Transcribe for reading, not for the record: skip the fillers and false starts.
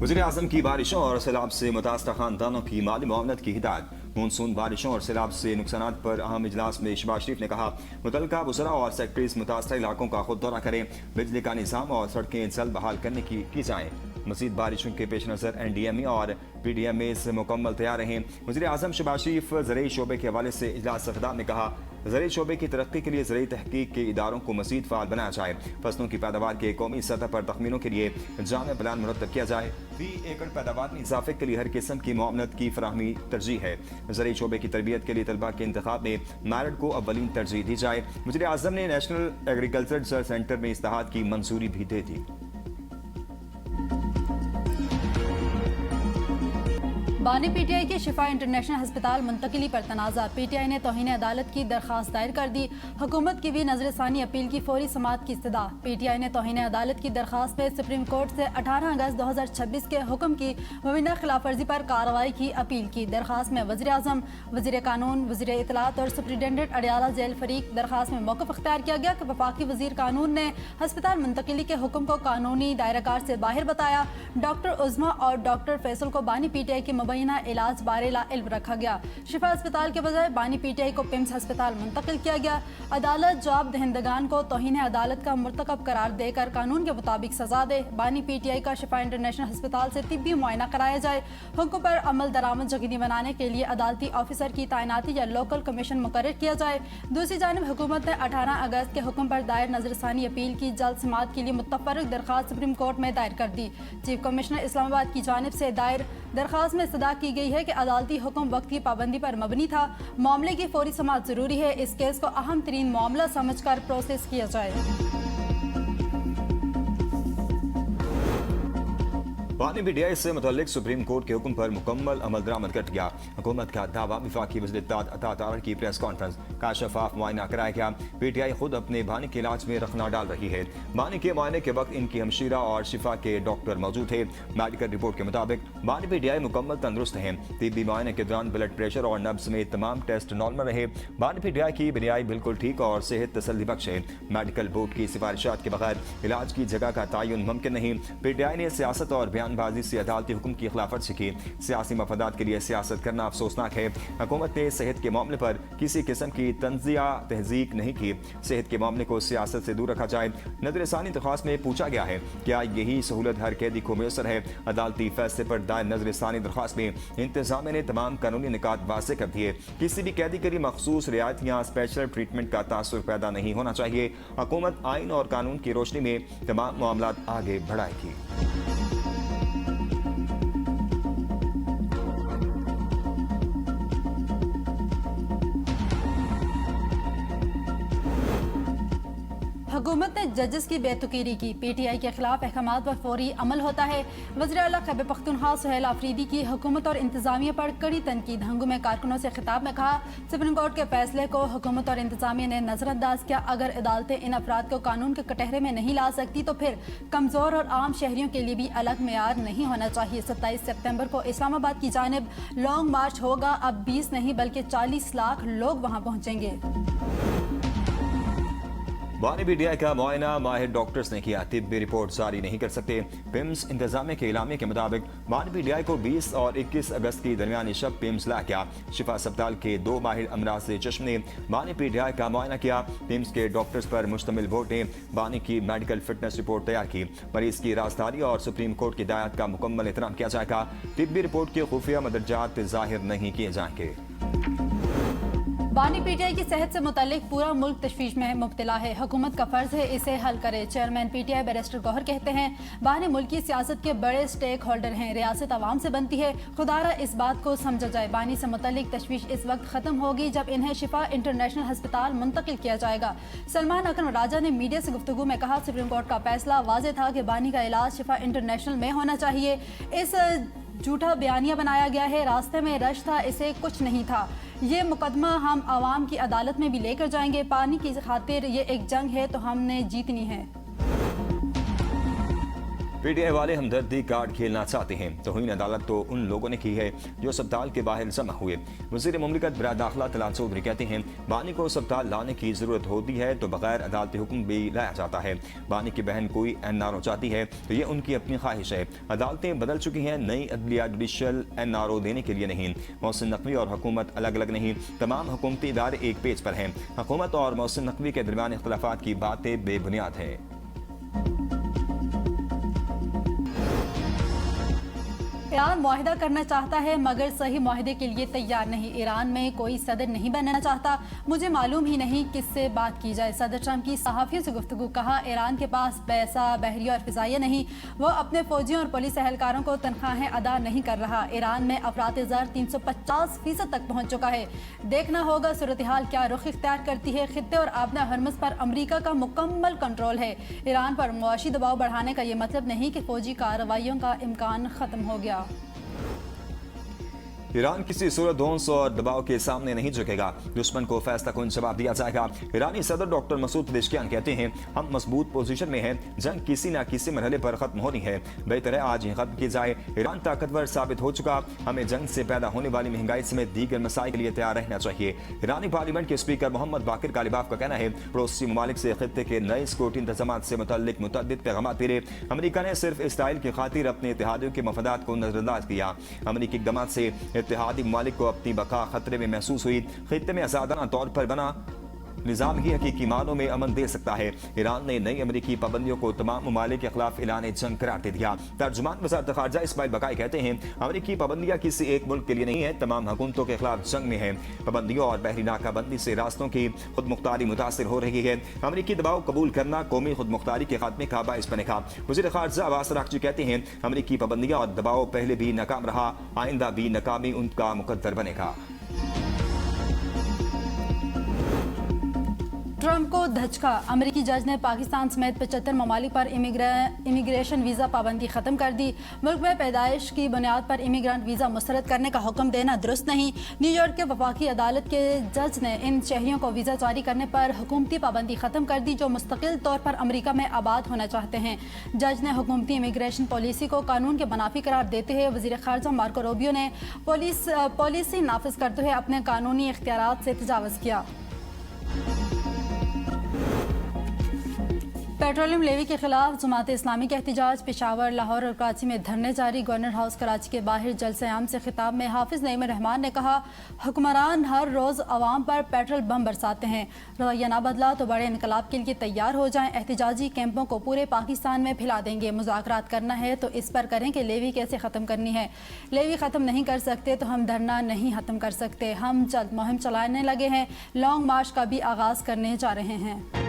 वज़ीर-ए-आज़म की बारिशों और सैलाब से मुतासरा खानदानों की माली मुआवनत की हिदायत। मानसून बारिशों और सैलाब से नुकसान पर अहम इजलास में शहबाज शरीफ ने कहा, मुतल्लिका वज़रा और सेक्रेटरीज मुतासरा इलाकों का खुद दौरा करें, बिजली का निज़ाम और सड़कें जल्द बहाल करने की जाएँ। मज़ीद बारिशों के पेश नज़र NDMA और PDMA से मुकम्मल तैयार रहें। वज़ीर-ए-आज़म शहबाज शरीफ ज़रई शोबे के हवाले से इजलास से खिताब में कहा, ज़रई शोबे की तरक्की के लिए ज़रई तहकीक के इदारों को मज़ीद फ़ाल बनाया जाए, फसलों की पैदावार के कौमी सतह पर तखमीनों के लिए जामे प्लान मुरतब किया जाए। फी एकड़ पैदावार में इजाफे के लिए हर किस्म की मुआवनत की फराहमी तरजीह है। ज़रई शोबे की तरबियत के लिए तलबा के इंतखाब में मेरिट को अव्वलीन तरजीह दी जाए। वज़ीर-ए-आज़म ने नेशनल एग्रीकल्चर रिसर्च सेंटर में इस्तेहाद की मंजूरी भी दे दी। बानी PTI के शिफा इंटरनेशनल अस्पताल मुंतकिली पर तनाज़ा। PTI ने तौहीन अदालत की दरख्वास्त दायर कर दी। हुकूमत की भी नजरसानी अपील की फौरी समाअत की इस्तदा। PTI ने तौहीन अदालत की दरख्वास्त में सुप्रीम कोर्ट से 18 अगस्त 2026 के हुक्म की मुबीना खिलाफ वर्जी पर कार्रवाई की अपील की। दरख्वास्त में वज़ीर-ए-आज़म, वज़ीर कानून, वज़ीर इत्तलात और सुप्रिटेंडेंट अडियाला जेल फरीक दरख्वास्त में मौक़िफ़ अख्तियार किया गया कि वफाकी वज़ीर कानून ने अस्पताल मुंतकिली के हुक्म को कानूनी दायराकार से बाहर बताया। डॉक्टर उज़मा और डॉक्टर फैसल को बानी PTI के मुबैना इलाज बारे ला इल्म रखा गया। शिफा अस्पताल के बजाय बानी PTI को पिम्स अस्पताल मुंतकिल किया गया। अदालत जवाब दहिंदगान को तौहीन अदालत का मुर्तकब करार देकर कानून के मुताबिक सजा दे। बानी PTI का शिफा इंटरनेशनल अस्पताल से तिब्बी मुआयना कराया जाए। हुक्म पर अमल दरामद यकीनी बनाने के लिए अदालती ऑफिसर की तैनाती या लोकल कमीशन मुकर्रर किया जाए। दूसरी जानिब हुकूमत ने 18 अगस्त के हुक्म पर दायर नजरसानी अपील की जल्द समाअत के लिए मुतफर्रिक दरख्वास्त सुप्रीम कोर्ट में दायर कर दी। चीफ कमिश्नर इस्लामाबाद की जानिब से दायर दरख्वास्त में सदा की गई है कि अदालती हुक्म वक्त की पाबंदी पर मबनी था। मामले की फौरी समाअत जरूरी है। इस केस को अहम तरीन मामला समझकर प्रोसेस किया जाए। बानी PTI से मुतल्लिक सुप्रीम कोर्ट के हुक्म पर मुकम्मल अमल दरामद कर गया। हुकूमत का दावा, विफाकी वज़ीर इत्तलात अता तारड़ की प्रेस कॉन्फ्रेंस का शफाफ मुआयना कराया गया। PTI खुद अपने बानी के इलाज में रखना डाल रही है। बानी के मुआयने के वक्त इनकी हमशीरा और शिफा के डॉक्टर मौजूद थे। मेडिकल रिपोर्ट के मुताबिक बानी PTI मुकम्मल तंदुरुस्त हैं। तिब्बी मुआयने के दौरान ब्लड प्रेशर और नब्ज समेत तमाम टेस्ट नॉर्मल रहे। बानी PTI की बुनियाई बिल्कुल ठीक और सेहत तसल्ली बख्श है। मेडिकल बोर्ड की सिफारिशात के बगैर इलाज की जगह का तयन मुमकिन नहीं। PTI ने सियासत और बयानबाजी से अदालती हुक्म की खिलाफवर्जी की। सियासी मफादात के लिए सियासत करना अफसोसनाक है। हुकूमत ने सेहत के मामले पर किसी किस्म की तंजिया तहजीक नहीं की। सेहत के मामले को सियासत से दूर रखा जाए। नजरसानी दरख्वास्त में पूछा गया है, क्या यही सहूलत हर कैदी को मैसर है? अदालती फैसले पर दायर नजरसानी दरख्वास्त में इंतजामिया ने तमाम कानूनी निकात वाज़े कर दिए। किसी भी कैदी के लिए मखसूस रियायत या स्पेशल ट्रीटमेंट का तासुर पैदा नहीं होना चाहिए। हुकूमत आइन और कानून की रोशनी में तमाम मामला आगे बढ़ाएगी। हुकूमत ने जजेस की बेतुकीरी की। PTI के खिलाफ अहकामात पर फौरी अमल होता है। वज़ीर आला खैबर पख्तूनख्वा सुहेल आफरीदी की हुकूमत और इंतजामिया पर कड़ी तनकीद। हंगुम में कारकुनों से खिताब में कहा, सुप्रीम कोर्ट के फैसले को हुकूमत और इंतजामिया ने नजरअंदाज किया। अगर अदालतें इन अफराद को कानून के कटहरे में नहीं ला सकती तो फिर कमजोर और आम शहरियों के लिए भी अलग मेयार नहीं होना चाहिए। 27 सितंबर को इस्लामाबाद की जानिब लॉन्ग मार्च होगा। अब 20 नहीं बल्कि 40 लाख लोग वहां पहुंचेंगे। बानी PTI का मुआयना माहिर डॉक्टर्स ने किया। तिब्बी रिपोर्ट जारी नहीं कर सकते। पिम्स इंतजामिया के इलामे के मुताबिक बानी PTI को 20 और 21 अगस्त की दरमियानी शब पिम्स ला गया। शिफा अस्पताल के 2 माहिर अमराज चश्म ने बानी PTI का मुआयना किया। पिम्स के डॉक्टर्स पर मुश्तमिल बोर्ड ने बानी की मेडिकल फिटनेस रिपोर्ट तैयार की। मरीज की राजदारी और सुप्रीम कोर्ट की हिदायत का मुकम्मल एहतराम किया जाएगा। तिब्बी रिपोर्ट के खुफिया मदरजात जाहिर नहीं किए जाएंगे। बानी PTI की सेहत से मुतालिक पूरा मुल्क तशवीश में मुब्तला है। हुकूमत का फर्ज है इसे हल करे। चेयरमैन PTI बैरिस्टर गौहर कहते हैं, बानी मुल्क की सियासत के बड़े स्टेक होल्डर हैं। रियासत आवाम से बनती है। खुदारा इस बात को समझा जाए। बानी से मुतालिक तशवीश इस वक्त खत्म होगी जब इन्हें शिफा इंटरनेशनल अस्पताल मुंतकिल किया जाएगा। सलमान अकरम राजा ने मीडिया से गुफ्तगू में कहा, सुप्रीम कोर्ट का फैसला वाज़ेह था कि बानी का इलाज शिफा इंटरनेशनल में होना चाहिए। इस झूठा बयानिया बनाया गया है। रास्ते में रश था, इसे कुछ नहीं था। ये मुकदमा हम आवाम की अदालत में भी लेकर जाएंगे। पानी की खातिर ये एक जंग है तो हमने जीतनी है। पीटीआई वाले हमदर्दी कार्ड खेलना चाहते हैं। तौहीन अदालत तो उन लोगों ने की है जो अस्पताल के बाहर जमा हुए। वज़ीर मुमलिकत बराए दाखिला तलाल चौधरी कहते हैं, बानी को अस्पताल लाने की जरूरत होती है तो बगैर अदालती हुक्म भी लाया जाता है। बानी की बहन कोई NRO चाहती है तो ये उनकी अपनी ख्वाहिश है। अदालतें बदल चुकी हैं, नई अदलिया जुडिशल NRO देने के लिए नहीं। मोहसिन नकवी और हुकूमत अलग अलग नहीं, तमाम हुकूमती इदारे एक पेज पर हैं। हुकूमत और मोहसिन नकवी के दरमियान इख्तलाफात की बातें बेबुनियाद है। ईरान मुआहिदा करना चाहता है मगर सही मुआहिदे के लिए तैयार नहीं। ईरान में कोई सदर नहीं बनना चाहता, मुझे मालूम ही नहीं किससे बात की जाए। सदर ट्रंप की सहाफ़ियों से गुफ्तगू, कहा ईरान के पास पैसा, बहरिया और फिजाइया नहीं, वो अपने फौजियों और पुलिस एहलकारों को तनख्वाहें अदा नहीं कर रहा। ईरान में अफरात ज़र 350% तक पहुँच चुका है। देखना होगा सूरत हाल क्या रुख इख्तियार करती है। खित्ते और आबना हरमस पर अमरीका का मुकम्मल कंट्रोल है। ईरान पर मुआशी दबाव बढ़ाने का ये मतलब नहीं कि फौजी कार्रवाइयों का इम्कान ख़त्म हो गया। ईरान किसी सूरत धौंस और दबाव के सामने नहीं झुकेगा, दुश्मन को फैसला कुन जवाब दिया जाएगा। ईरानी सदर डॉक्टर मसूद पेज़ेश्कियान कहते हैं, हम मजबूत पोजीशन में हैं, जंग किसी न किसी मरहले पर खत्म होनी है, बेहतर है आज ही खत्म की जाए। ईरान ताकतवर साबित हो चुका, हमें जंग से पैदा होने वाली महंगाई समेत दीगर मसाइल के लिए तैयार रहना चाहिए। ईरानी पार्लियामेंट के स्पीकर मोहम्मद बाकिर कालिबाफ का कहना है, पड़ोसी ममालिक से खित्ते के नए सिक्योरिटी इंतजाम से मुतल्लिक मुतअद्दिद पैगाम भेजे। अमरीका ने सिर्फ इसराइल की खातिर अपने इत्तेहादियों के मफादात को नजरअंदाज किया। अमरीकी इक़दाम से इत्तेहादी ममालिक को अपनी बका खतरे में महसूस हुई। खित्ते में आजादाना तौर पर बना निज़ाम ही हकीकी मानों में अमन दे सकता है। ईरान ने नई अमरीकी पाबंदियों को तमाम ममालिक के खिलाफ ऐलान जंग करार दे दिया। तर्जुमान वज़ारत ख़ारिजा इस्माइल बकाई कहते हैं, अमरीकी पाबंदियां किसी एक मुल्क के लिए नहीं है, तमाम हुकूमतों के खिलाफ जंग में है। पाबंदियों और बहरी नाकाबंदी से रास्तों की खुद मुख्तारी मुतासर हो रही है। अमरीकी दबाव कबूल करना कौमी खुद मुख्तारी के खात्मे का बाइस बनेगा। वज़ीर ख़ारिजा अब्बास अराग़ची कहते हैं, अमरीकी पाबंदियां और दबाव पहले भी नाकाम रहा, आइंदा भी नाकामी उनका मुकद्दर बनेगा। ट्रंप को धचका, अमेरिकी जज ने पाकिस्तान समेत 75 ममालिक पर इमिग्रेशन वीज़ा पाबंदी ख़त्म कर दी। मुल्क में पैदाइश की बुनियाद पर इमिग्रेंट वीज़ा मुस्तरद करने का हुक्म देना दुरुस्त नहीं। न्यूयॉर्क के वफाकी अदालत के जज ने इन शहरियों को वीज़ा जारी करने पर हुकूमती पाबंदी ख़त्म कर दी जो मुस्तकिल तौर पर अमरीका में आबाद होना चाहते हैं। जज ने हुकूमती इमिग्रेशन पॉलिसी को कानून के मुनाफी करार देते हुए वज़ीर ख़ारिजा मार्को रूबियो ने पॉलिसी नाफिज करते हुए अपने कानूनी इख्तियारात से तजावुज़ किया। पेट्रोलियम लेवी के खिलाफ जमात इस्लामी का एहतजाज, पेशावर, लाहौर और कराची में धरने जारी। गवर्नर हाउस कराची के बाहर जलसे आम से खिताब में हाफिज नईम रहमान ने कहा, हुक्मरान हर रोज़ अवाम पर पेट्रोल बम बरसाते हैं, रवैया ना बदला तो बड़े इनकलाब के लिए तैयार हो जाएं। एहतजाजी कैंपों को पूरे पाकिस्तान में फैला देंगे। मुज़ाकरात करना है तो इस पर करें कि लेवी कैसे ख़त्म करनी है। लेवी ख़त्म नहीं कर सकते तो हम धरना नहीं ख़त्म कर सकते। हम जल्द मुहिम चलाने लगे हैं, लॉन्ग मार्च का भी आगाज़ करने जा रहे हैं।